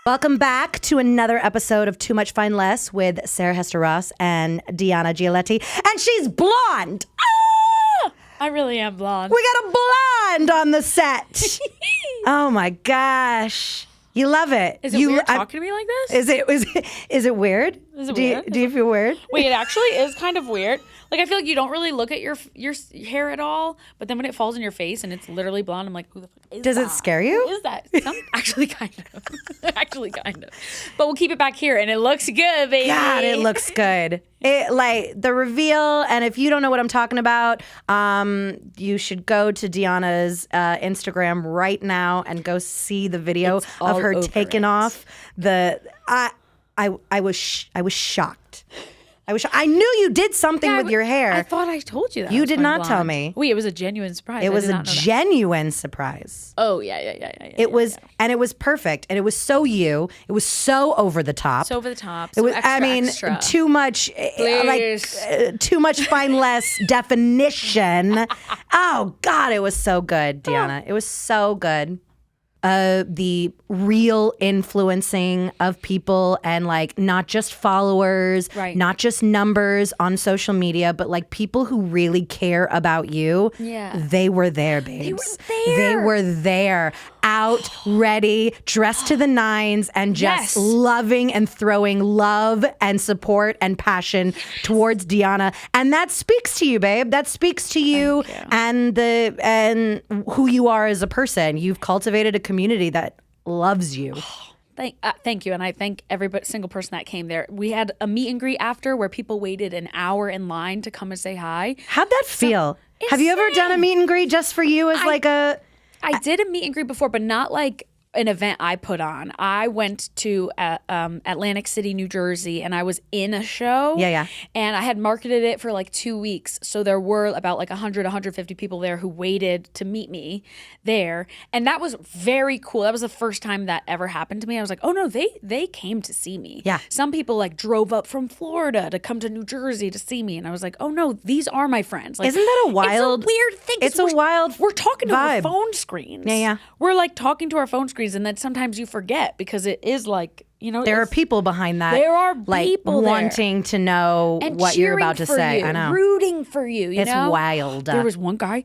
Welcome back to another episode of Too Much Fine Less with Sarah Hester Ross and Diana Giulietti. And she's blonde. Ah! I really am blonde. We got a blonde on the set. Oh my gosh. You love it. Is it weird talking to me like this? Is it weird? Is it weird? Do you feel weird? Wait, it actually is kind of weird. Like, I feel like you don't really look at your hair at all, but then when it falls in your face and it's literally blonde, I'm like, who the fuck is that? Does it scare you? Who is that? Actually, kind of. Actually, kind of. But we'll keep it back here, and it looks good, baby. God, it looks good. It like the reveal, and if you don't know what I'm talking about, you should go to Diana's Instagram right now and go see the video of her taking off the. I was shocked. I knew you did something with your hair. I thought I told you that. You did not tell me. Wait, it was a genuine surprise. It was a genuine surprise. Oh, yeah. It was, and it was perfect, and it was so you. It was so over the top. So over the top. It was. Extra. Too much, too much fine less definition. Oh God, it was so good, Diana. It was so good. The real influencing of people and like not just followers, right. Not just numbers on social media, but like people who really care about you. Yeah. They were there, babes. They were there, out, ready, dressed to the nines, and just loving and throwing love and support and passion towards Diana. And that speaks to you, babe. That speaks to you and who you are as a person. You've cultivated a community that loves you. Thank you, and I thank every single person that came there. We had a meet and greet after where people waited an hour in line to come and say hi. How'd that feel? Have you ever done a meet and greet just for you as I did a meet and greet before, but not like an event I put on. I went to Atlantic City, New Jersey, and I was in a show. Yeah. And I had marketed it for like 2 weeks. So there were about like 100, 150 people there who waited to meet me there. And that was very cool. That was the first time that ever happened to me. I was like, oh no, they came to see me. Yeah. Some people like drove up from Florida to come to New Jersey to see me. And I was like, oh no, these are my friends. Like, isn't that a wild, it's a weird thing. It's a wild We're talking to vibe. our phone screens. Yeah. We're like talking to our phone screens. And then sometimes you forget because it is like, there are people behind that. There are like people wanting to know and what you're about to say. You, I know, rooting for you. It's know? wild. There was one guy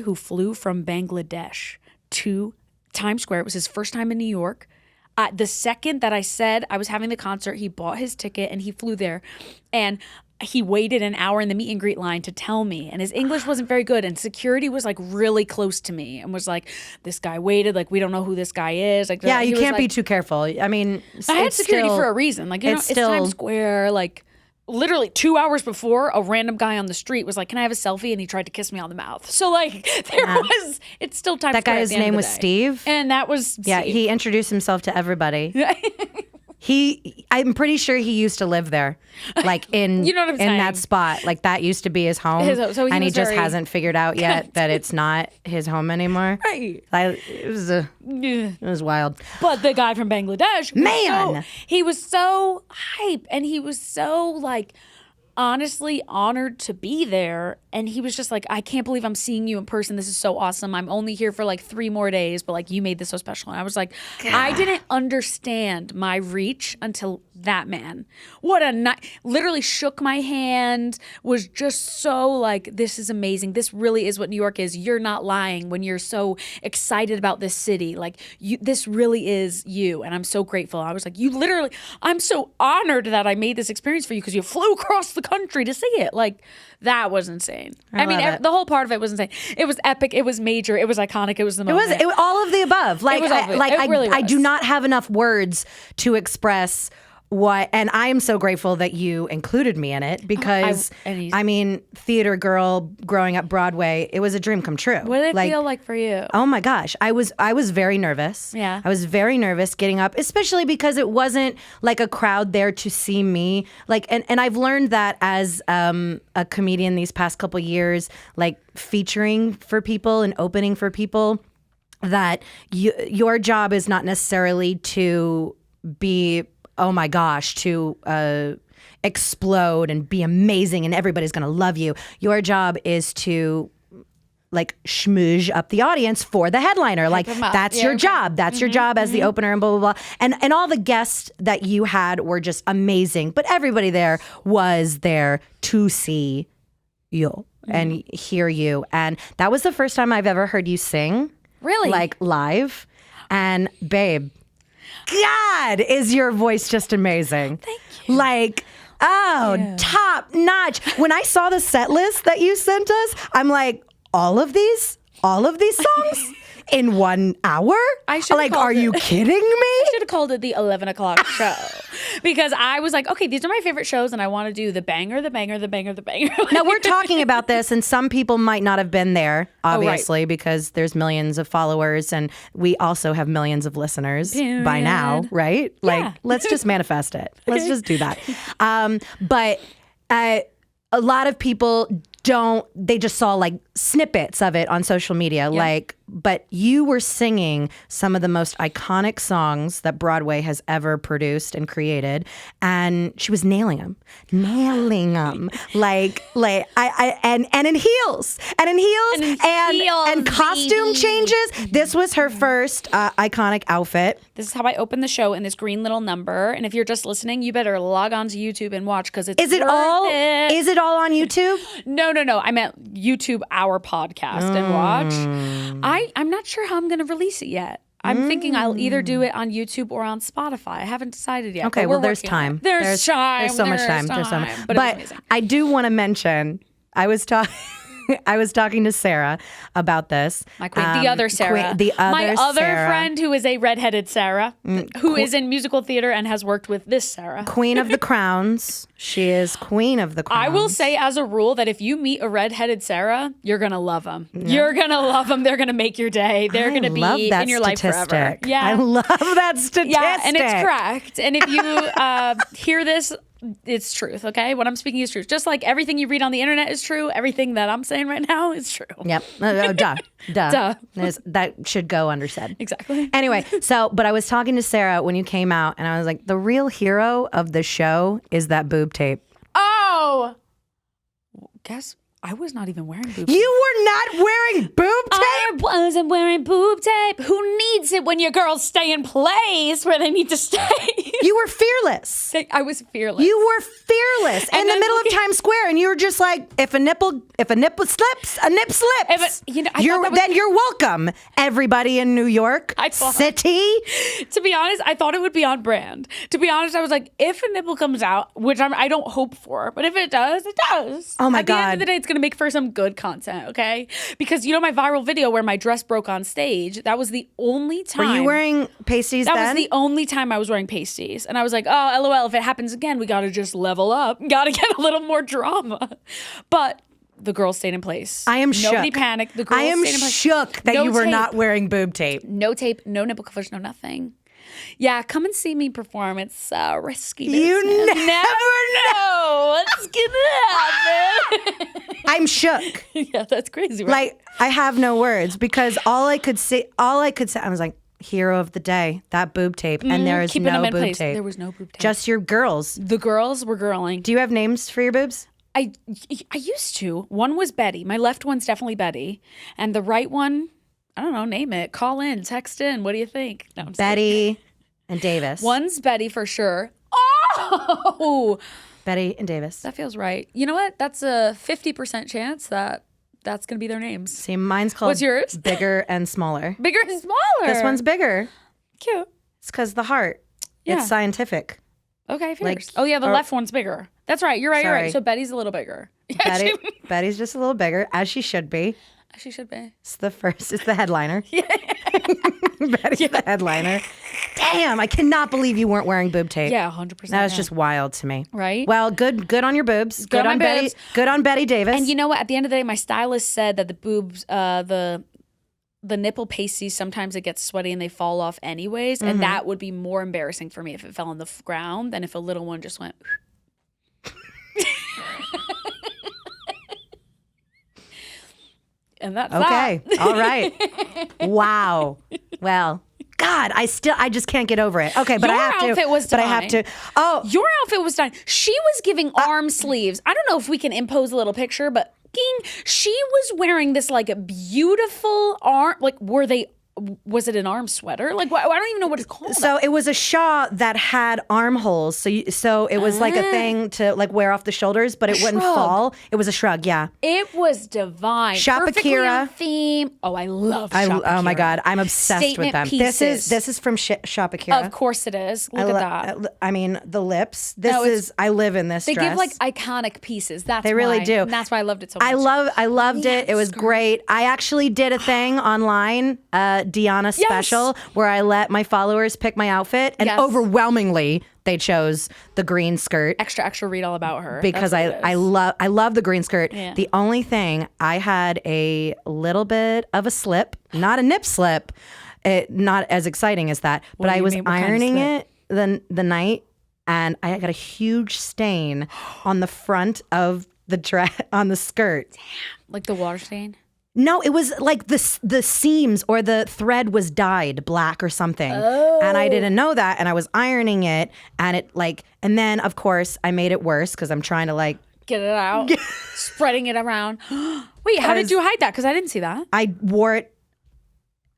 who flew from Bangladesh to Times Square. It was his first time in New York. The second that I said I was having the concert, he bought his ticket and he flew there, and he waited an hour in the meet and greet line to tell me, and his English wasn't very good, and security was like really close to me and was like, this guy waited, like we don't know who this guy is. Like, yeah, you can't be too careful. I mean, I had security for a reason. Like, it's Times Square. Like, literally 2 hours before, a random guy on the street was like, can I have a selfie? And he tried to kiss me on the mouth. So like it's still Times Square. That guy's name was Steve. And that was Steve. Yeah, he introduced himself to everybody. I'm pretty sure he used to live there, like in you know what I'm saying? That spot. Like that used to be his home, and he just hasn't figured out yet that it's not his home anymore. Right? It was wild. But the guy from Bangladesh, man, he was so hype, and he was so like honestly honored to be there. And he was just like, I can't believe I'm seeing you in person. This is so awesome. I'm only here for like 3 more days, but like you made this so special. And I was like, God. I didn't understand my reach until that man. What a night. Literally shook my hand, was just so like, this is amazing. This really is what New York is. You're not lying when you're so excited about this city. Like this really is you. And I'm so grateful. I was like, I'm so honored that I made this experience for you because you flew across the country to see it. Like, that was insane. I mean, the whole part of it was insane. It was epic. It was major. It was iconic. It was the moment. It was all of the above. Like, I do not have enough words to express what, and I am so grateful that you included me in it because, I mean, theater girl growing up Broadway, it was a dream come true. What did it feel like for you? Oh my gosh, I was very nervous. Yeah, I was very nervous getting up, especially because it wasn't like a crowd there to see me. Like, and I've learned that as a comedian these past couple years, like featuring for people and opening for people, that your job is not necessarily to be, oh my gosh, to explode and be amazing and everybody's going to love you. Your job is to like schmooze up the audience for the headliner. Like that's your job. That's your job as the opener and blah, blah, blah. And all the guests that you had were just amazing. But everybody there was there to see you and hear you. And that was the first time I've ever heard you sing. Really? Like live. And babe, God, is your voice just amazing. Thank you. Like, top notch. When I saw the set list that you sent us, I'm like, all of these songs in 1 hour? Are you kidding me? I should have called it the 11 o'clock show because I was like, okay, these are my favorite shows and I want to do the banger, the banger, the banger, the banger. Now we're talking about this and some people might not have been there, obviously, because there's millions of followers and we also have millions of listeners by now, right? Yeah. Like, let's just manifest it. Let's just do that. But a lot of people they just saw like snippets of it on social media. But you were singing some of the most iconic songs that Broadway has ever produced and created. And she was nailing them. And in heels and costume changes. This was her first iconic outfit. This is how I opened the show in this green little number. And if you're just listening, you better log on to YouTube and watch because it's Is it all on YouTube? No. I meant YouTube, our podcast, and watch. I'm not sure how I'm going to release it yet. I'm thinking I'll either do it on YouTube or on Spotify. I haven't decided yet. Okay, well, there's time. There's time. There's so much time. But I do want to mention, I was talking to Sarah about this. My queen, the other Sarah. My other friend who is a redheaded Sarah, who is in musical theater and has worked with this Sarah. Queen of the Crowns. She is queen of the Crowns. I will say as a rule that if you meet a redheaded Sarah, you're going to love them. Yeah. You're going to love them. They're going to make your day. They're going to be in your life forever. Yeah. I love that statistic. Yeah, and it's correct. And if you hear this, it's truth, okay? What I'm speaking is truth. Just like everything you read on the internet is true, everything that I'm saying right now is true. Yep. Duh. That should go undersaid. Exactly. Anyway, but I was talking to Sarah when you came out, and I was like, the real hero of the show is that boob tape. Oh! Guess I was not even wearing boob tape. You were not wearing boob tape? I wasn't wearing boob tape. Who needs it when your girls stay in place where they need to stay? You were fearless. I was fearless. You were fearless in the middle of Times Square, and you were just like, if a nipple slips, a nip slips. Then you're welcome, everybody in New York City. To be honest, I thought it would be on brand. To be honest, I was like, if a nipple comes out, which I don't hope for, but if it does, it does. Oh my God. At the end of the day, it's going to make for some good content, okay? Because you know my viral video where my dress broke on stage, that was the only time. Were you wearing pasties then? That was the only time I was wearing pasties. And I was like, oh, LOL, if it happens again, we got to just level up. Got to get a little more drama. But the girls stayed in place. I am shook. Nobody panicked. The girls I am stayed in place. shook that you were not wearing boob tape. No tape, no nipple covers, no nothing. Yeah, come and see me perform. It's risky business. You never know what's gonna happen. I'm shook. Yeah, that's crazy, right? Like, I have no words because all I could say, I was like, hero of the day, that boob tape. And there is no boob tape. There was no boob tape. Just your girls. The girls were girling. Do you have names for your boobs? I used to. One was Betty. My left one's definitely Betty. And the right one, I don't know, name it. Call in, text in. What do you think? No, I'm Betty and Davis. One's Betty for sure. Oh! Betty and Davis. That feels right. You know what? That's a 50% chance that that's going to be their names. See, mine's called What's yours? Bigger and Smaller. Bigger and Smaller. This one's bigger. Cute. It's because the heart. Yeah. It's scientific. Okay, fierce. The left one's bigger. That's right. You're right. You're right. So Betty's a little bigger. Betty's just a little bigger, as she should be. As she should be. It's the headliner. Yeah. Betty's the headliner. Damn, I cannot believe you weren't wearing boob tape. Yeah, 100%. That was just wild to me. Right? Well, good on your boobs. Good on Betty. Boobs. Good on Betty Davis. And you know what? At the end of the day, my stylist said that the boobs, the nipple pasties, sometimes it gets sweaty and they fall off anyways. Mm-hmm. And that would be more embarrassing for me if it fell on the ground than if a little one just went. And that's okay. That. All right. Wow. Well, God, I just can't get over it. Okay, but Your I have to. Outfit was divine. But I have to. Oh, your outfit was done. She was giving arm sleeves. I don't know if we can impose a little picture, but She was wearing this like beautiful arm. Like, was it an arm sweater? Like, I don't even know what it's called. So it was a shawl that had armholes. So it was like a thing to like wear off the shoulders, but it wouldn't fall. It was a shrug, yeah. It was divine. Perfectly on theme. Oh, I love Shopacura. Oh my God, I'm obsessed Statement with them. Pieces. This is from Shopacura. Of course it is. Look at that. I mean, the lips. I live in this They dress. give like iconic pieces. They really do. And that's why I loved it so much. I loved it. It was great. I actually did a thing online, Diana special, where I let my followers pick my outfit, and overwhelmingly they chose the green skirt. Extra, read all about her. Because I love the green skirt. Yeah. The only thing, I had a little bit of a slip, not a nip slip, not as exciting as that, but I was ironing it the night, and I got a huge stain on the front of the dress, on the skirt. Damn. Like the water stain? No, it was like the seams or the thread was dyed black or something. Oh. And I didn't know that. And I was ironing it, and and then of course I made it worse because I'm trying to like get it out, spreading it around. Wait, how did you hide that? Because I didn't see that. I wore it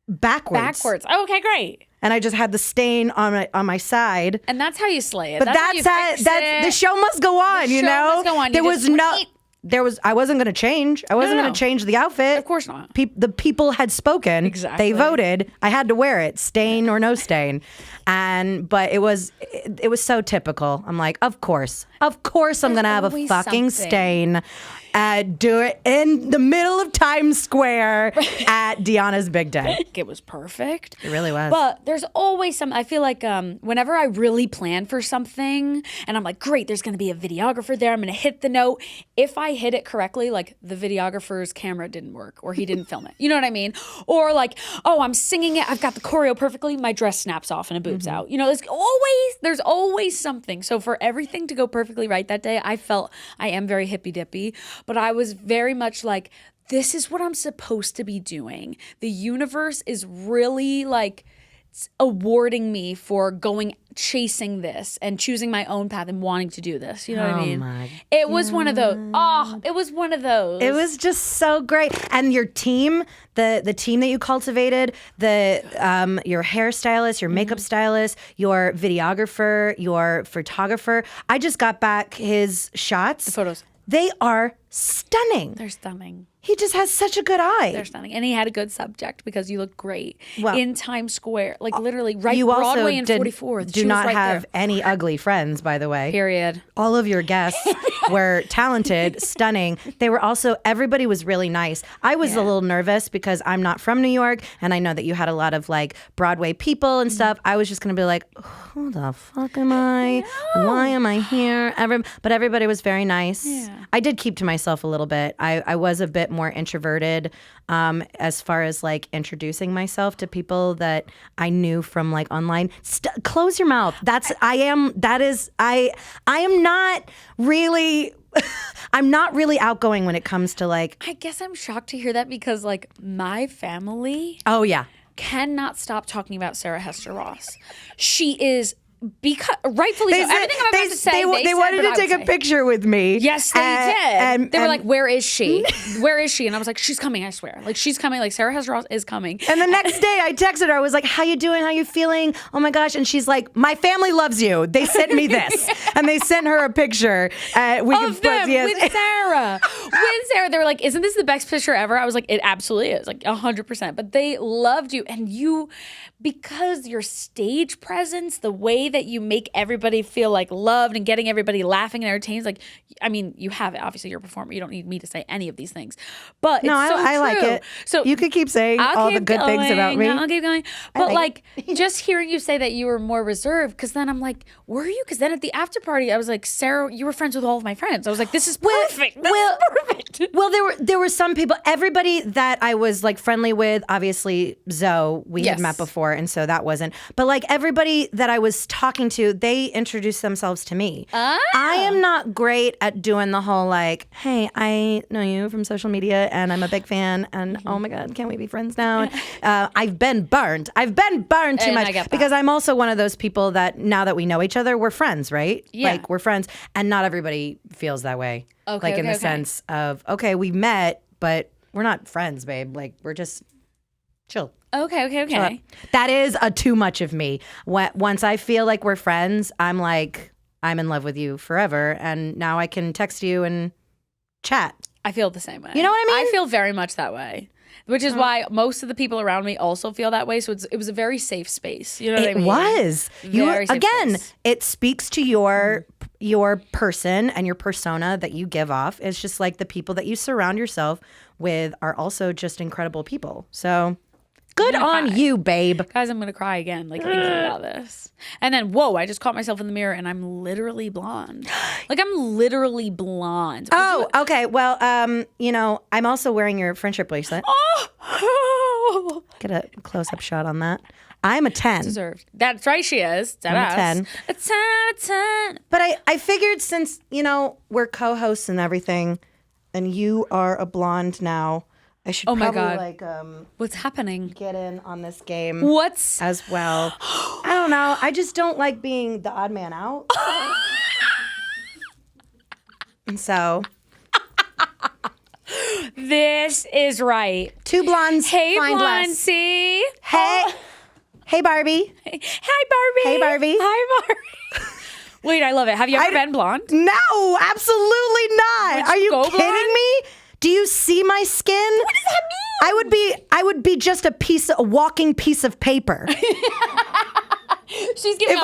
backwards. Oh, okay, great. And I just had the stain on my side. And that's how you slay it. But that's the show must go on, you know? Must go on. I wasn't going to change. I wasn't going to change the outfit. Of course not. The people had spoken. Exactly. They voted. I had to wear it, stain or no stain. But it was so typical. I'm like, of course I'm going to have a fucking stain. Do it in the middle of Times Square at Diana's big day. It was perfect. It really was. But there's always I feel like whenever I really plan for something and I'm like, great, there's going to be a videographer there. I'm going to hit the note. If I hit it correctly, like the videographer's camera didn't work or he didn't film it. You know what I mean? Or like, oh, I'm singing it. I've got the choreo perfectly. My dress snaps off and a boob's out. You know, there's always something. So for everything to go perfectly right that day, I am very hippy dippy. But I was very much like, this is what I'm supposed to be doing. The universe is really like awarding me for chasing this and choosing my own path and wanting to do this. You know what I mean? It was one of those. Oh, it was one of those. It was just so great. And your team, the team that you cultivated, your hairstylist, your makeup stylist, your videographer, your photographer. I just got back his shots. The photos. They are stunning. They're stunning. He just has such a good eye. They're stunning. And he had a good subject because you look great well, in Times Square. Like literally right Broadway and 44th. Do not have any ugly friends, by the way. Period. All of your guests were talented, stunning. They were also, everybody was really nice. I was a little nervous because I'm not from New York and I know that you had a lot of like Broadway people and stuff. I was just going to be like, who the fuck am I? Why am I here? But everybody was very nice. Yeah. I did keep to myself a little bit. I was a bit more introverted as far as like introducing myself to people that I knew from like online. Close your mouth. I am not really I'm not really outgoing when it comes to like. I guess I'm shocked to hear that because like my family cannot stop talking about Sarah Hester Ross. She is because rightfully so. Everything I'm about to say, they wanted to take a picture with me. Yes, they did. And they were like, "Where is she? Where is she?" And I was like, "She's coming. I swear. Like she's coming. Like Sarah Hester Ross is coming." And the next day, I texted her. I was like, "How you doing? How you feeling? Oh my gosh!" And she's like, "My family loves you. They sent me this." And they sent her a picture. With Sarah. With Sarah, they were like, "Isn't this the best picture ever?" I was like, "It absolutely is. Like 100%." But they loved you, and you, because your stage presence, the way that you make everybody feel like loved and getting everybody laughing and entertained. Like, I mean, you have it. Obviously, you're a performer. You don't need me to say any of these things. But no, it's so I like it. So you could keep saying all the good things about me. I'll keep going. But like just hearing you say that you were more reserved, because then I'm like, were you? Because then at the after party, I was like, Sarah, you were friends with all of my friends. I was like, this is perfect. Perfect. Well, there were some people. Everybody that I was like friendly with, obviously Zoe, we had met before, and so that wasn't. But like everybody that I was talking to, they introduced themselves to me. Oh. I am not great at doing the whole like, hey, I know you from social media and I'm a big fan and oh my God, can't we be friends now? I've been burned too much because I'm also one of those people that now that we know each other, we're friends, right? Yeah. Like we're friends and not everybody feels that way. Okay, like in okay, the okay. sense of, okay, we met, but we're not friends, babe. Like we're just chill. Okay. That is a too much of me. Once I feel like we're friends, I'm like, I'm in love with you forever. And now I can text you and chat. I feel the same way. You know what I mean? I feel very much that way, which is why most of the people around me also feel that way. So it was a very safe space. You know what I mean? It was. Very safe Again, space. it speaks to your person and your persona that you give off. It's just like the people that you surround yourself with are also just incredible people. So good on you, babe. Guys, I'm going to cry again, like thinking about this. And then, whoa, I just caught myself in the mirror and I'm literally blonde. Like, I'm literally blonde. Oh, okay. Well, I'm also wearing your friendship bracelet. Oh! Get a close-up shot on that. I'm a 10. Deserved. That's right, she is. I'm a 10. A 10, a 10. But I figured since, we're co-hosts and everything, and you are a blonde now, I should probably What's happening? get in on this game What's as well. I don't know. I just don't like being the odd man out. And so this is right. two blondes Hey, find less. Blondie. Hey Barbie. Hi, Barbie. Hey, Barbie. Hi, Barbie. Wait, I love it. Have you ever been blonde? No, absolutely not. Would Are you you go kidding blonde? me? Do you see my skin? What does that mean? I would be just a walking piece of paper. She's giving If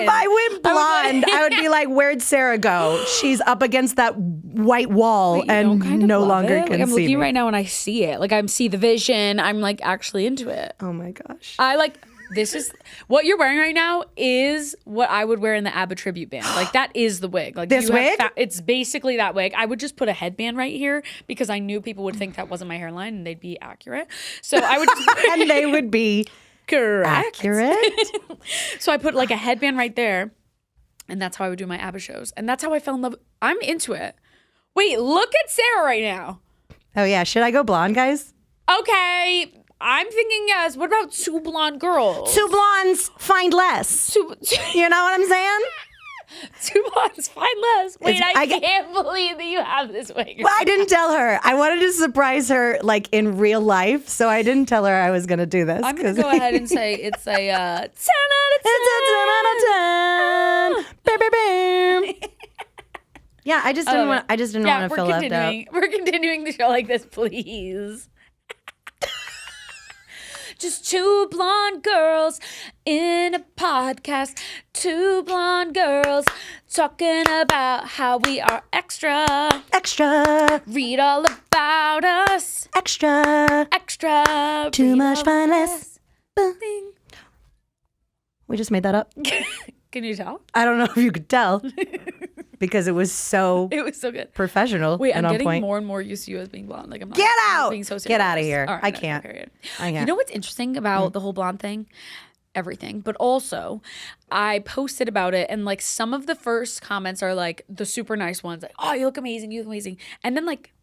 I went blonde, I would be like, where'd Sarah go? She's up against that white wall and no longer can I'm see looking me. right now and I see it. Like I see the vision. I'm like actually into it. Oh my gosh. This is what you're wearing right now is what I would wear in the ABBA tribute band. Like that is the wig. Like This wig? It's basically that wig. I would just put a headband right here because I knew people would think that wasn't my hairline and they'd be accurate. So I would just And they would be correct. accurate. So I put like a headband right there, and that's how I would do my ABBA shows. And that's how I fell in love. I'm into it. Wait, look at Sarah right now. Oh yeah, should I go blonde, guys? Okay, I'm thinking yes. What about two blonde girls? Two blondes find less. You know what I'm saying? Two blondes find less. Wait, I can't believe that you have this wig. Well, I didn't tell her. I wanted to surprise her like in real life, so I didn't tell her I was going to do this. I'm going to go ahead and say it's a 10 out of 10. It's a 10 out of 10. Bam, bam, bam. Yeah, I just didn't want to feel left out. We're continuing the show like this, please. Just two blonde girls in a podcast. Two blonde girls talking about how we are extra. Extra. Read all about us. Extra. Extra. Too Read much all fun about less. us. Ding. We just made that up. Can you tell? I don't know if you could tell because it was so It was so good. professional. Wait, I'm and on getting point. more and more used to you as being blonde. Like I'm not Get I'm out! Being so serious. Get out of here. All right, I no, can't. period. I can't. You know what's interesting about the whole blonde thing? Everything, but also I posted about it, and like some of the first comments are like the super nice ones, like, "Oh, you look amazing, you look amazing," and then like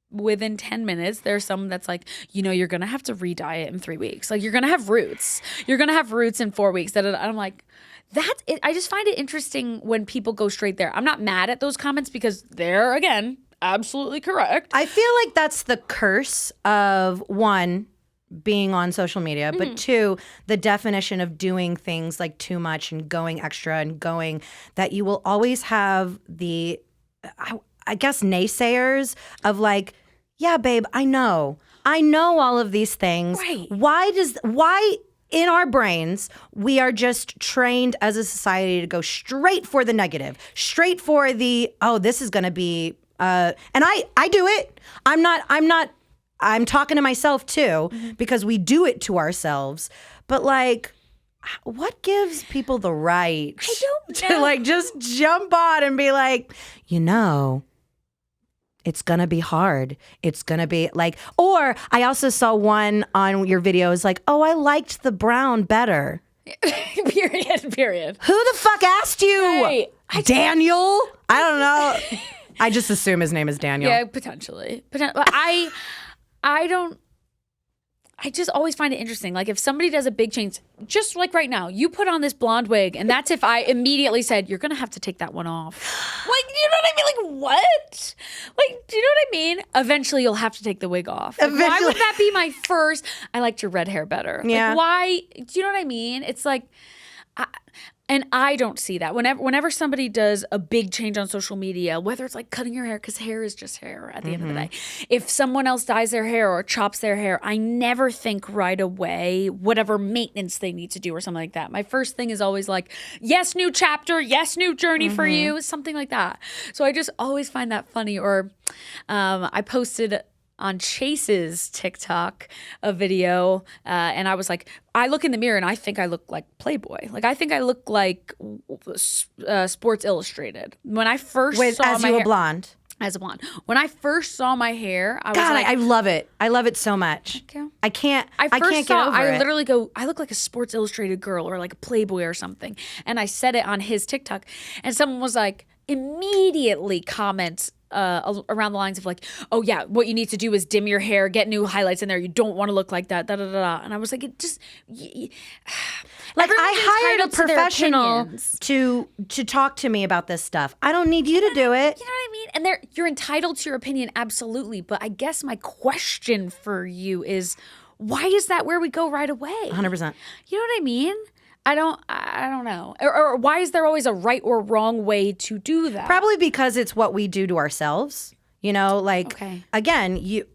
within 10 minutes, there's some that's like, you're gonna have to re-dye it in 3 weeks. Like you're gonna have roots. You're gonna have roots in 4 weeks. That I'm like. That's it. I just find it interesting when people go straight there. I'm not mad at those comments because they're, again, absolutely correct. I feel like that's the curse of one, being on social media, but two, the definition of doing things like too much and going extra and going that you will always have the, I guess, naysayers of like, yeah, babe, I know all of these things. Right. Why in our brains, we are just trained as a society to go straight for the negative, straight for the, oh, this is going to be, and I do it. I'm talking to myself too, because we do it to ourselves. But like, what gives people the right to like just jump on and be like, it's going to be hard. It's going to be like, or I also saw one on your videos like, oh, I liked the brown better. Period. Who the fuck asked you? Hey, Daniel? I don't know. I just assume his name is Daniel. Yeah, potentially. I don't. I just always find it interesting. Like if somebody does a big change, just like right now, you put on this blonde wig, and that's if I immediately said, you're going to have to take that one off. Like, you know what I mean? Like, what? Like, do you know what I mean? Eventually, you'll have to take the wig off. Like, why would that be my first? I liked your red hair better. Yeah. Like, why? Do you know what I mean? It's like... And I don't see that. Whenever somebody does a big change on social media, whether it's like cutting your hair, because hair is just hair at the end of the day. If someone else dyes their hair or chops their hair, I never think right away whatever maintenance they need to do or something like that. My first thing is always like, yes, new chapter, yes, new journey for you, something like that. So I just always find that funny. Or I posted on Chase's TikTok a video, and I was like, I look in the mirror and I think I look like Playboy. Like I think I look like Sports Illustrated. When I first saw my hair, blonde. As a blonde. When I first saw my hair, I was like, I love it. I love it so much. Thank you. I can't get over it. I literally go, I look like a Sports Illustrated girl or like a Playboy or something. And I said it on his TikTok, and someone was like, immediately comments around the lines of like, oh yeah, what you need to do is dim your hair, get new highlights in there. You don't want to look like that. Da da da. And I was like, it just like I hired a professional to talk to me about this stuff. I don't need you to do it. You know what I mean? And you're entitled to your opinion, absolutely. But I guess my question for you is, why is that where we go right away? 100%. You know what I mean? I don't know. Or why is there always a right or wrong way to do that? Probably because it's what we do to ourselves. You know, like, okay. Again, you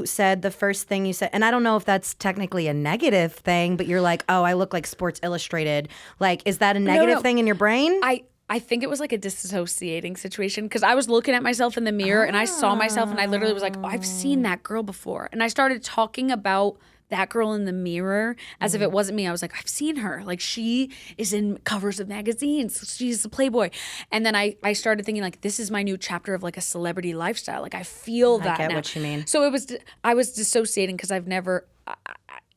said the first thing you said, and I don't know if that's technically a negative thing, but you're like, oh, I look like Sports Illustrated. Like, is that a negative thing in your brain? I think it was like a disassociating situation, because I was looking at myself in the mirror and I saw myself and I literally was like, oh, I've seen that girl before. And I started talking about that girl in the mirror as if it wasn't me. I was like, I've seen her. Like, she is in covers of magazines. She's a Playboy. And then I started thinking, like, this is my new chapter of like a celebrity lifestyle. Like, I feel that now. I get what you mean. So I was dissociating because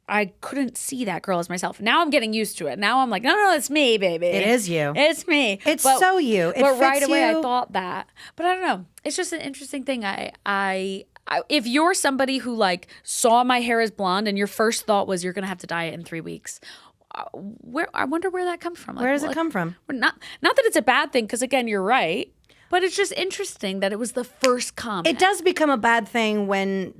I couldn't see that girl as myself. Now I'm getting used to it. Now I'm like, no, it's me, baby. It is you. It's me. It's so you. It but fits right away you. I thought that. But I don't know. It's just an interesting thing. If you're somebody who like saw my hair as blonde and your first thought was you're gonna have to dye it in 3 weeks, I wonder where that comes from. Like, where does it come from? Not that it's a bad thing, because again, you're right. But it's just interesting that it was the first comment. It does become a bad thing when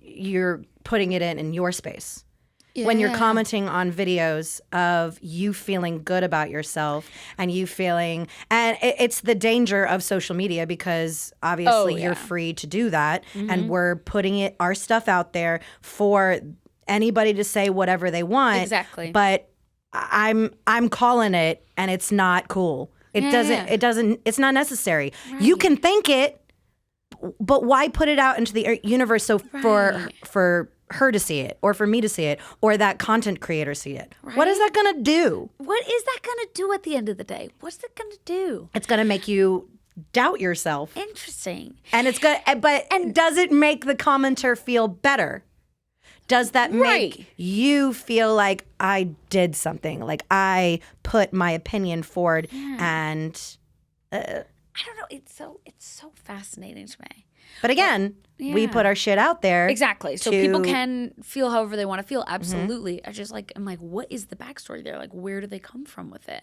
you're putting it in your space. Yeah. When you're commenting on videos of you feeling good about yourself and you feeling, and it's the danger of social media, because obviously you're free to do that, and we're putting our stuff out there for anybody to say whatever they want. Exactly. But I'm calling it, and it's not cool. It's not necessary. Right. You can think it, but why put it out into the universe for her to see it, or for me to see it, or that content creator see it? Right? What is that going to do? What is that going to do at the end of the day? What's it going to do? It's going to make you doubt yourself. Interesting. And it's good, but does it make the commenter feel better? Does that make you feel like I did something, like I put my opinion forward? And I don't know. It's so fascinating to me. But again, we put our shit out there. Exactly. So people can feel however they want to feel. Absolutely. I just I'm like, what is the backstory there? Like, where do they come from with it?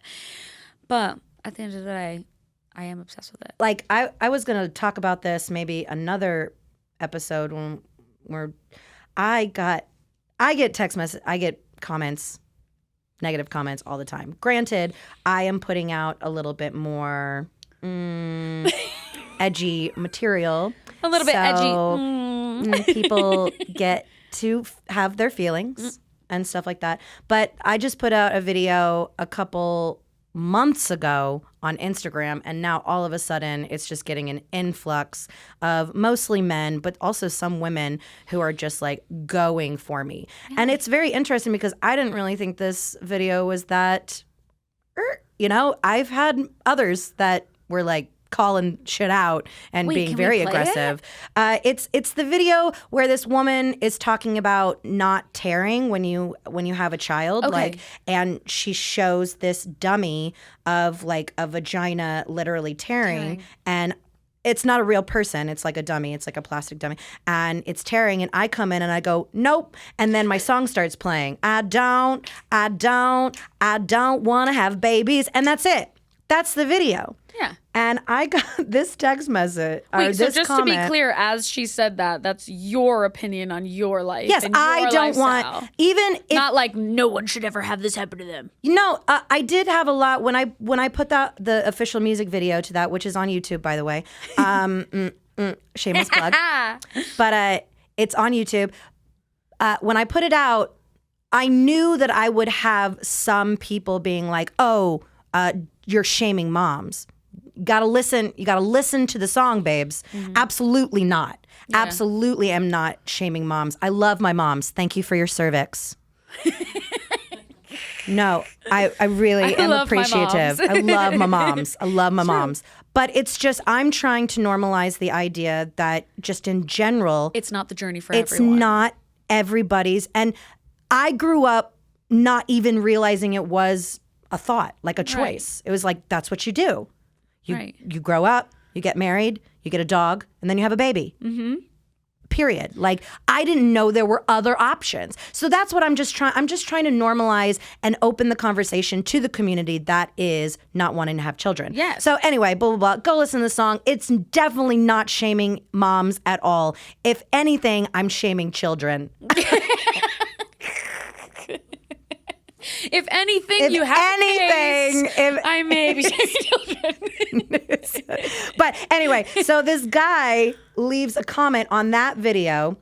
But at the end of the day, I am obsessed with it. Like, I was going to talk about this maybe another episode where I get text message, I get comments, negative comments all the time. Granted, I am putting out a little bit more edgy material. A little bit edgy. People get to have their feelings and stuff like that. But I just put out a video a couple months ago on Instagram, and now all of a sudden it's just getting an influx of mostly men, but also some women who are just like going for me. And it's very interesting, because I didn't really think this video was that, I've had others that were like calling shit out and being very aggressive. It's the video where this woman is talking about not tearing when you have a child, and she shows this dummy of like a vagina literally tearing. And it's not a real person. It's like a dummy. It's like a plastic dummy. And it's tearing. And I come in and I go, nope. And then my song starts playing. I don't want to have babies. And that's it. That's the video. Yeah. And I got this text message. Wait, so this just comment. to be clear, as she said that, that's your opinion on your life. Yes, and your I don't lifestyle. want, even if. Not like no one should ever have this happen to them. I did have a lot when I put the official music video to that, which is on YouTube, by the way. Shameless plug. But it's on YouTube. When I put it out, I knew that I would have some people being like, oh, you're shaming moms. You gotta listen to the song, babes. Mm-hmm. Absolutely not. Yeah. Absolutely am not shaming moms. I love my moms. Thank you for your cervix. No, I really am appreciative. I love my moms. I love my moms. But it's just, I'm trying to normalize the idea that just in general, it's not the journey for it's everyone. It's not everybody's. And I grew up not even realizing it was a thought, like a choice. Right. It was like, that's what you do. You grow up, you get married, you get a dog, and then you have a baby. Mm-hmm. Period. Like, I didn't know there were other options. So that's what I'm just trying to normalize and open the conversation to the community that is not wanting to have children. Yes. So anyway, blah, blah, blah. Go listen to the song. It's definitely not shaming moms at all. If anything, I'm shaming children. If anything, you have I may be shaming children. But anyway, so this guy leaves a comment on that video.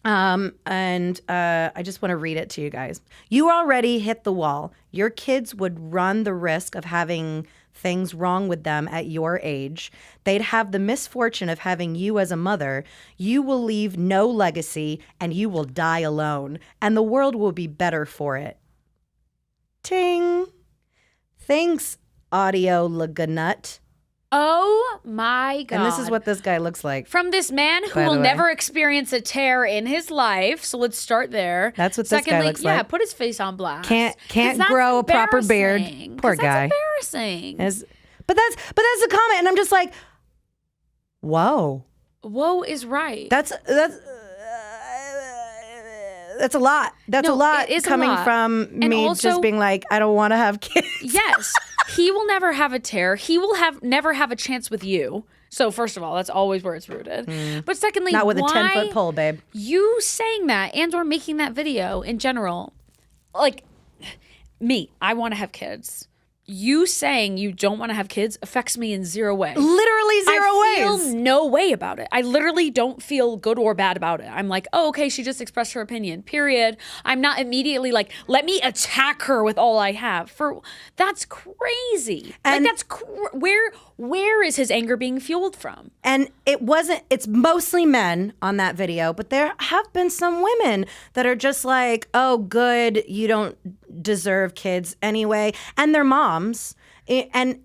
And I just want to read it to you guys. You already hit the wall. Your kids would run the risk of having things wrong with them at your age. They'd have the misfortune of having you as a mother. You will leave no legacy and you will die alone. And the world will be better for it. Ting. Thanks, Audio Laganut. Oh my God. And this is what this guy looks like. From this man who will never experience a tear in his life. So let's start there. That's what this guy looks like. Yeah, put his face on blast. Can't grow a proper beard. Poor guy. That's embarrassing. But that's the comment, and I'm just like, whoa. Whoa is right. That's a lot. That's a lot coming from me also, just being like, I don't want to have kids. Yes. He will never have a tear. He will never have a chance with you. So first of all, that's always where it's rooted. But secondly, not with a 10-foot pole, babe. You saying that and or making that video in general, like me, I want to have kids. You saying you don't want to have kids affects me in zero way. Literally zero ways. I feel no way about it. I literally don't feel good or bad about it. I'm like, oh, okay, she just expressed her opinion, period. I'm not immediately like, let me attack her with all I have. That's crazy. And like, that's where is his anger being fueled from? And it's mostly men on that video, but there have been some women that are just like, oh, good, you don't deserve kids anyway. And their moms. And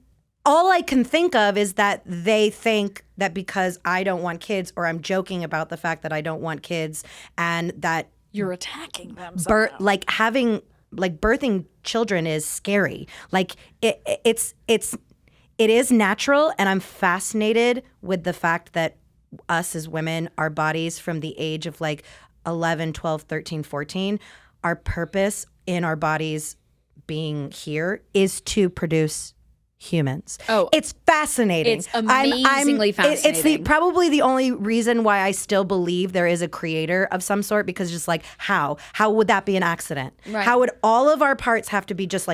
all I can think of is that they think that because I don't want kids, or I'm joking about the fact that I don't want kids, and that you're attacking them. Birthing children is scary. Like it is natural, and I'm fascinated with the fact that us as women, our bodies from the age of like 11, 12, 13, 14, our purpose in our bodies being here is to produce humans. Oh, it's fascinating. It's amazingly fascinating. It's probably the only reason why I still believe there is a creator of some sort, because just like how would that be an accident? Right. How would all of our parts have to be just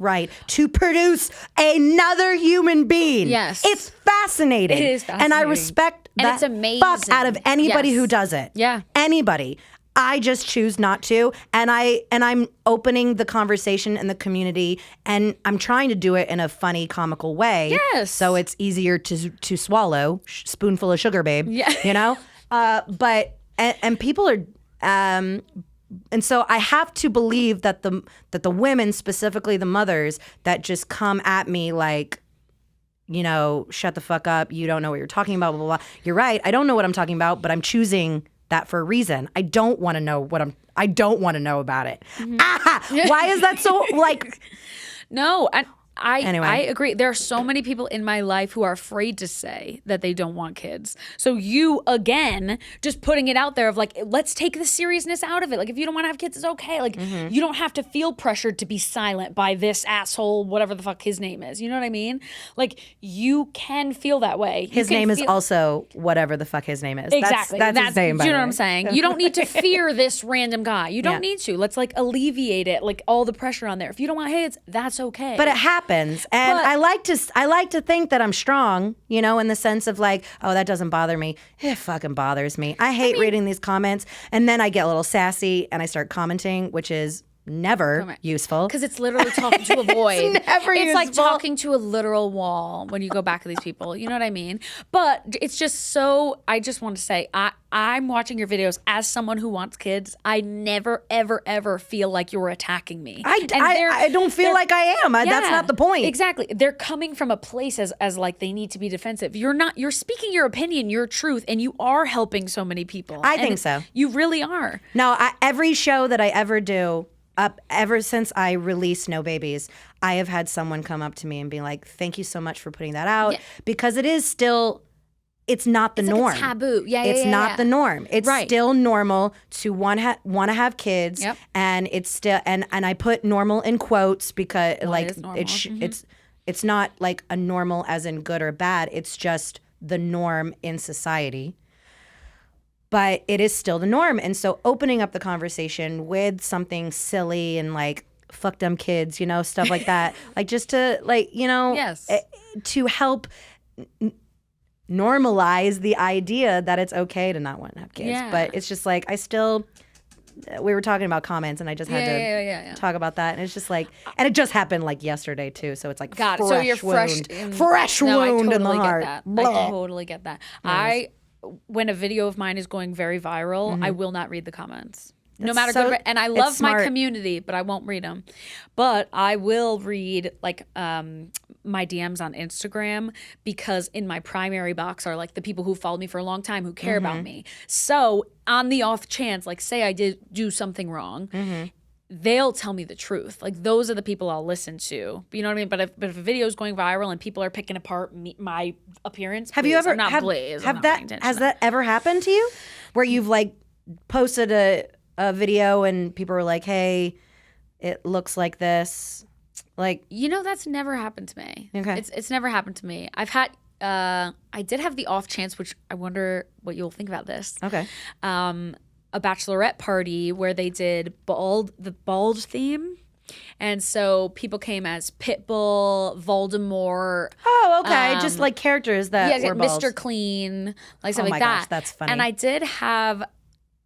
right to produce another human being? Yes. It's fascinating. It is fascinating. And I respect that fuck out of anybody who does it. Yeah. Anybody. I just choose not to, and I'm opening the conversation in the community, and I'm trying to do it in a funny, comical way. Yes. So it's easier to swallow. Spoonful of sugar, babe. Yeah. You know. But people are, and so I have to believe that the women, specifically the mothers, that just come at me like, you know, shut the fuck up. You don't know what you're talking about. Blah blah blah. You're right. I don't know what I'm talking about, but I'm choosing that for a reason. I don't want to know I don't want to know about it. Mm-hmm. Why is that so like? No, I agree. There are so many people in my life who are afraid to say that they don't want kids. So you, again, just putting it out there of like, let's take the seriousness out of it. Like, if you don't want to have kids, it's okay. Like, you don't have to feel pressured to be silent by this asshole, whatever the fuck his name is. You know what I mean? Like, you can feel that way. His name is also whatever the fuck his name is. Exactly. That's his name, by you know the what way. I'm saying? You don't need to fear this random guy. You don't need to. Let's like alleviate it, like all the pressure on there. If you don't want kids, that's okay. But it happens. And I like to think that I'm strong, you know, in the sense of like, oh, that doesn't bother me. It fucking bothers me. I hate reading these comments. And then I get a little sassy and I start commenting, which is never useful. Because it's literally talking to a void. It's like talking to a literal wall when you go back to these people. You know what I mean? But it's just so, I just want to say, I'm watching your videos as someone who wants kids. I never, ever, ever feel like you're attacking me. I don't feel like I am. That's not the point. Exactly. They're coming from a place as like they need to be defensive. You're speaking your opinion, your truth, and you are helping so many people. I think so. You really are. No, every show that I ever do, ever since I released No Babies, I have had someone come up to me and be like, thank you so much for putting that out. Yeah. Because it is still, it's not the norm. Like a taboo. It's not the norm. It's still normal to want to have kids. Yep. And it's still, and I put normal in quotes because it's not like a normal as in good or bad. It's just the norm in society. But it is still the norm. And so opening up the conversation with something silly and like, fuck them kids, you know, stuff like that. Like just to like, you know, to help normalize the idea that it's okay to not want to have kids. Yeah. But it's just like, we were talking about comments and I just had to talk about that. And it's just like, and it just happened like yesterday too. So it's like fresh so you're wound in the heart. I totally get that. Yes. When a video of mine is going very viral, I will not read the comments. No matter good, and I love my community, but I won't read them. But I will read like my DMs on Instagram because in my primary box are like the people who followed me for a long time who care about me. So on the off chance, like say I did do something wrong, they'll tell me the truth. Like those are the people I'll listen to. You know what I mean? But if a video is going viral and people are picking apart my appearance, has that ever happened to you, where you've like posted a video and people were like, "Hey, it looks like this." Like, you know, that's never happened to me. Okay, it's never happened to me. I've had. I did have the off chance, which I wonder what you'll think about this. Okay. A bachelorette party where they did the bald theme. And so people came as Pitbull, Voldemort. Oh, okay. Just like characters that were bald. Mr. Clean, like stuff like that. Gosh, that's funny. And I did have,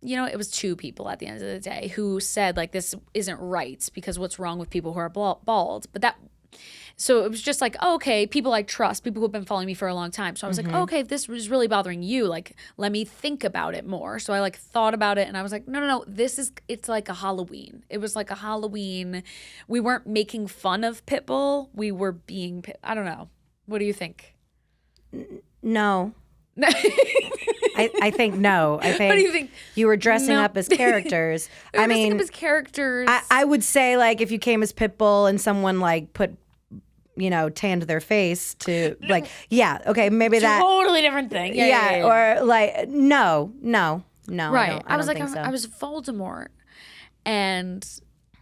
you know, it was two people at the end of the day who said like, this isn't right because what's wrong with people who are bald? But so it was just like, oh, okay, people I trust, people who have been following me for a long time. So I was like, oh, okay, if this was really bothering you, like, let me think about it more. So I like thought about it and I was like, no, it's like a Halloween. It was like a Halloween. We weren't making fun of Pitbull. We were being, I don't know. What do you think? No. I think no. I think what do you think? You were dressing up as characters. I mean, dressing up as characters. I would say like if you came as Pitbull and someone like put, you know, tanned their face to like, yeah, okay, maybe that totally different thing. Yeah. Or like, no. Right. I was like, so. I was Voldemort, and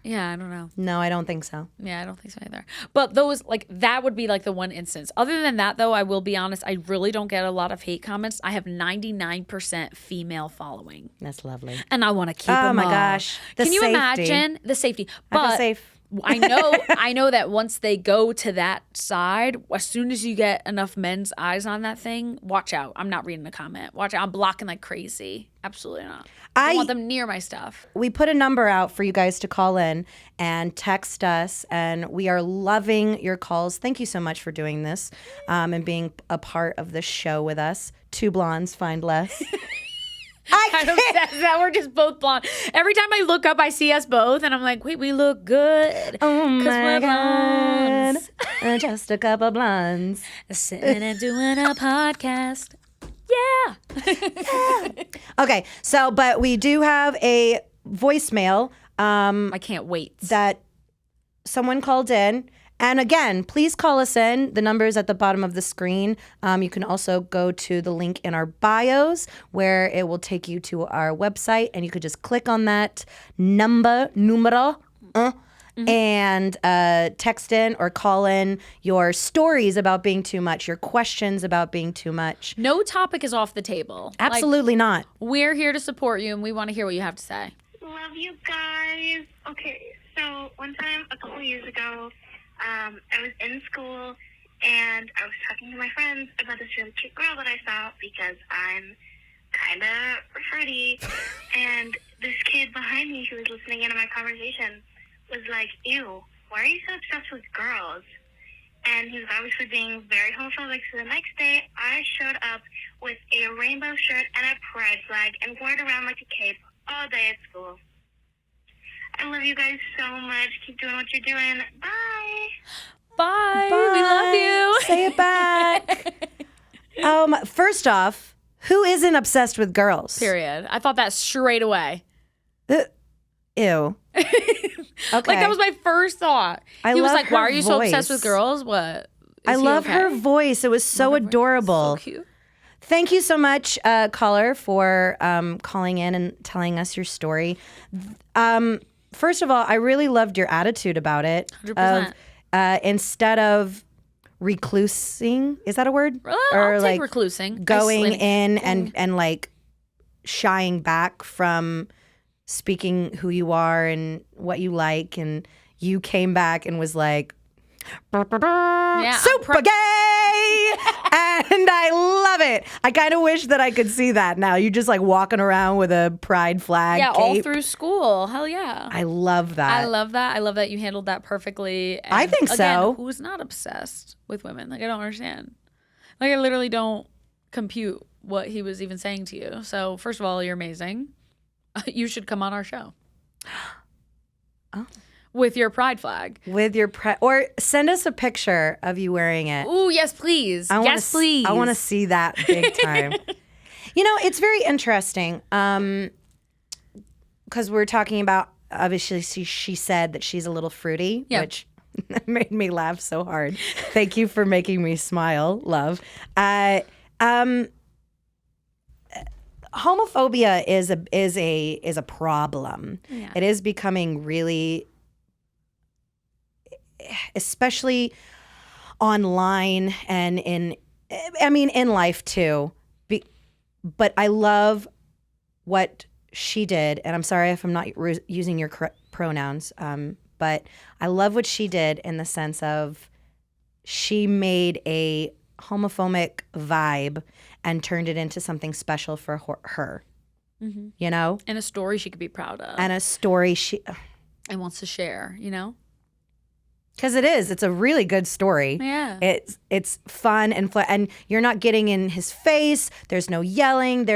yeah, I don't know. No, I don't think so. Yeah, I don't think so either. But those like that would be like the one instance. Other than that, though, I will be honest, I really don't get a lot of hate comments. I have 99% female following. That's lovely, and I want to keep them. Oh my gosh, can you imagine the safety? But I feel safe. I know that once they go to that side, as soon as you get enough men's eyes on that thing, watch out. I'm not reading the comment. Watch out. I'm blocking like crazy. Absolutely not. I don't want them near my stuff. We put a number out for you guys to call in and text us, and we are loving your calls. Thank you so much for doing this and being a part of the show with us. Two blondes find less. I'm obsessed that we're just both blonde. Every time I look up, I see us both, and I'm like, wait, we look good. Oh my God. Just a couple blondes. Sitting and doing a podcast. Yeah. Okay, so, but we do have a voicemail. I can't wait. That someone called in And again, please call us in. The number is at the bottom of the screen. You can also go to the link in our bios where it will take you to our website, and you could just click on that numero, and text in or call in your stories about being too much, your questions about being too much. No topic is off the table. Absolutely not. We're here to support you, and we want to hear what you have to say. Love you guys. Okay, so one time a couple years ago, I was in school and I was talking to my friends about this really cute girl that I saw because I'm kind of pretty. And this kid behind me who was listening into my conversation was like, ew, why are you so obsessed with girls? And he was obviously being very homophobic. So the next day, I showed up with a rainbow shirt and a pride flag and wore it around like a cape all day at school. I love you guys so much. Keep doing what you're doing. Bye. Bye. We love you. Say it back. First off, who isn't obsessed with girls? Period. I thought that straight away. Ew. Okay. Like, that was my first thought. He was like, why are you so obsessed with girls? What? I love her voice. It was so adorable. So cute. Thank you so much, caller, for calling in and telling us your story. First of all, I really loved your attitude about it. 100%. Instead of reclusing, is that a word? I'll take reclusing. Going in and like shying back from speaking who you are and what you like, and you came back and was like, super gay, and I love it. I kind of wish that I could see that now. You just like walking around with a pride flag. Yeah, cape. all through school. Hell yeah. I love that. I love that you handled that perfectly. And I think so. Who's not obsessed with women? Like, I don't understand. Like, I literally don't compute what he was even saying to you. So, first of all, you're amazing. You should come on our show. Oh. With your pride flag. Or send us a picture of you wearing it. Ooh, yes, please. Yes, please. I want to see that big time. You know, it's very interesting because we're talking about, obviously, she said that she's a little fruity, which made me laugh so hard. Thank you for making me smile, love. Homophobia is a problem. Yeah. It is becoming really, especially online and in life too. But I love what she did, and I'm sorry if I'm not using your pronouns, but I love what she did in the sense of she made a homophobic vibe and turned it into something special for her. Mm-hmm. You know? And a story she could be proud of. And a story she... and wants to share, you know? Because it's a really good story. Yeah. It's fun and you're not getting in his face. There's no yelling.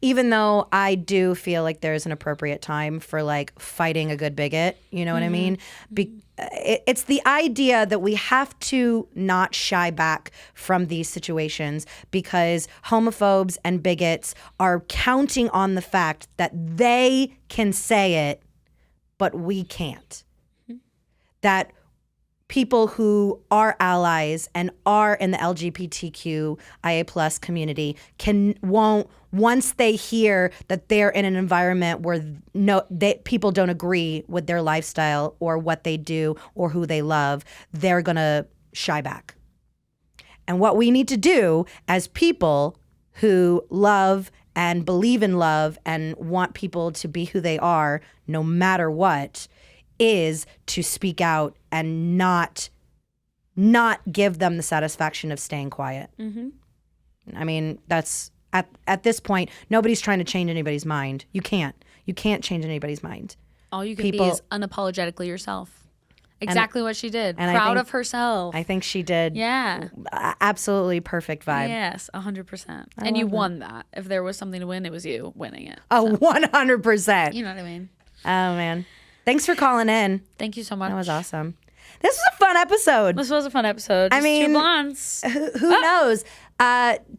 Even though I do feel like there's an appropriate time for like fighting a good bigot. You know what I mean? It's the idea that we have to not shy back from these situations because homophobes and bigots are counting on the fact that they can say it, but we can't. That people who are allies and are in the LGBTQIA plus community won't, once they hear that they're in an environment where people don't agree with their lifestyle or what they do or who they love, they're gonna shy back. And what we need to do as people who love and believe in love and want people to be who they are, no matter what, is to speak out and not give them the satisfaction of staying quiet. Mm-hmm. I mean, that's at this point, nobody's trying to change anybody's mind. You can't change anybody's mind. All you can be is unapologetically yourself. Exactly what she did. Proud of herself. I think she did. Yeah. Absolutely perfect vibe. Yes, 100%. And you won that. If there was something to win, it was you winning it. Oh, 100%. You know what I mean? Oh, man. Thanks for calling in. Thank you so much. That was awesome. This was a fun episode. This was a fun episode. Just two blondes. Who knows?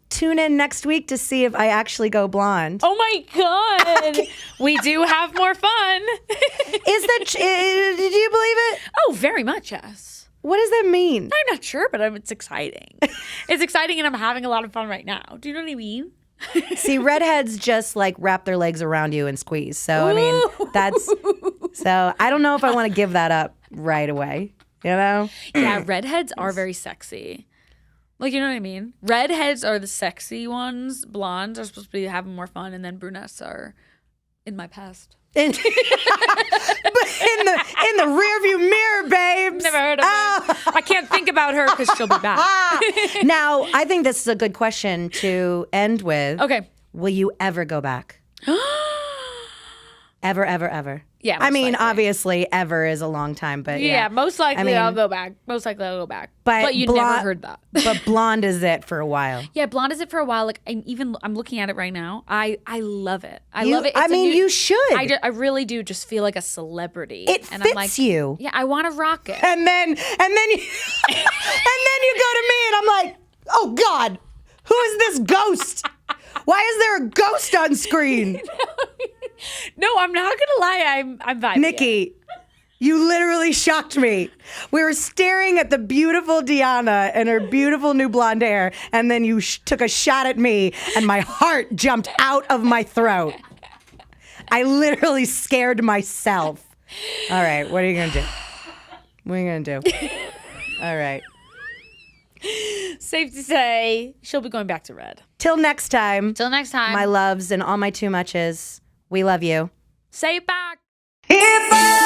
Tune in next week to see if I actually go blonde. Oh my God. We do have more fun. Did you believe it? Oh, very much, yes. What does that mean? I'm not sure, but it's exciting. It's exciting, and I'm having a lot of fun right now. Do you know what I mean? See, redheads just like wrap their legs around you and squeeze. So, I mean, so I don't know if I want to give that up right away, you know? Yeah, redheads are very sexy. Like, you know what I mean? Redheads are the sexy ones. Blondes are supposed to be having more fun, and then brunettes are in my past. But in the rearview mirror, babes. Never heard of her. I can't think about her because she'll be back. Now, I think this is a good question to end with. Okay. Will you ever go back? Ever, ever, ever? Yeah. I mean, likely. obviously, ever is a long time, but Yeah, most likely I mean, I'll go back. Most likely I'll go back. But you never heard that. But blonde is it for a while. Yeah, blonde is it for a while. Like I'm looking at it right now. I love it. I love it. It's you should. I really do just feel like a celebrity. It and fits I'm like, you. Yeah, I want to rock it. And then you, and then you go to me and I'm like, oh God, who is this ghost? Why is there a ghost on screen? No, I'm not gonna lie. I'm vibing. Nikki, you literally shocked me. We were staring at the beautiful Diana and her beautiful new blonde hair, and then you took a shot at me, and my heart jumped out of my throat. I literally scared myself. All right, what are you gonna do? What are you gonna do? All right. Safe to say, she'll be going back to red. Till next time. Till next time. My loves and all my too muches. We love you. Say it back. If I